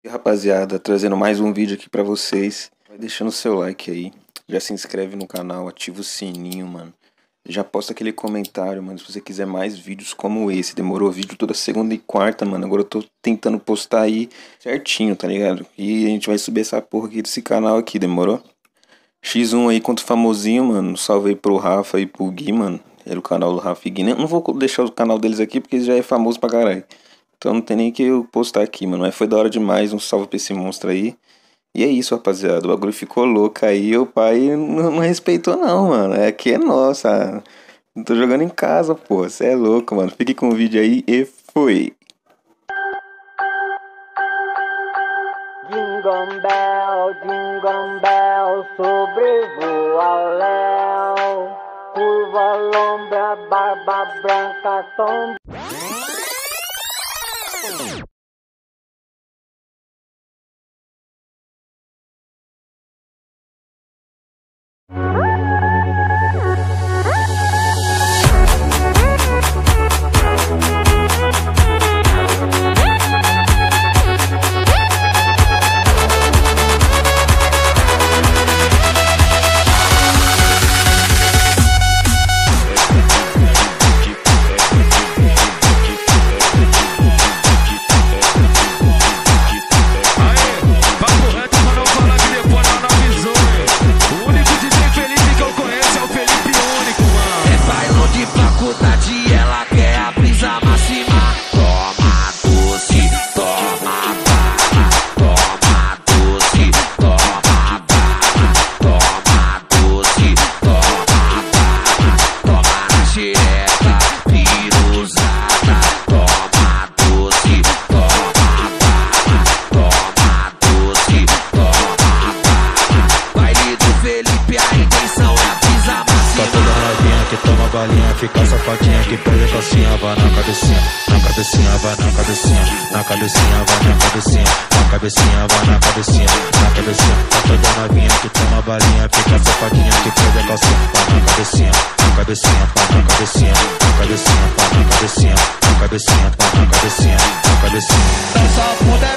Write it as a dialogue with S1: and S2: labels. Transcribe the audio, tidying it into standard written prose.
S1: E rapaziada, trazendo mais um vídeo aqui pra vocês. Vai deixando o seu like aí. Já se inscreve no canal, ativa o sininho, mano. Já posta aquele comentário, mano, se você quiser mais vídeos como esse. Demorou vídeo toda segunda e quarta, mano. Agora eu tô tentando postar aí certinho, tá ligado? E a gente vai subir essa porra aqui desse canal aqui, demorou? X1 aí contra o famosinho, mano. Salve aí pro Rafa e pro Gui, mano. Era o canal do Rafa e Gui. Eu não vou deixar o canal deles aqui porque já é famoso pra caralho. Então não tem nem que eu postar aqui, mano. Mas foi da hora demais. Um salve pra esse monstro aí. E é isso, rapaziada. O bagulho ficou louco aí. O pai não respeitou, não, mano. É que é nossa. Não tô jogando em casa, pô. Você é louco, mano. Fique com o vídeo aí e foi.
S2: Jingle bell, sobrevoa ao léu. Curva lombra, barba branca, tom.
S3: Balinha, fica safadinha que perde calcinha, vai na cabecinha, vai na cabecinha, na cabecinha, vai na cabecinha, na cabecinha, vai na cabecinha, na cabecinha. Tá toda novinha que toma balinha, fica safadinha que perde calcinha, vai na cabecinha, na cabecinha, vai na cabecinha, na cabecinha, vai na cabecinha, na cabecinha, vai na cabecinha, na cabecinha. Dança, puta é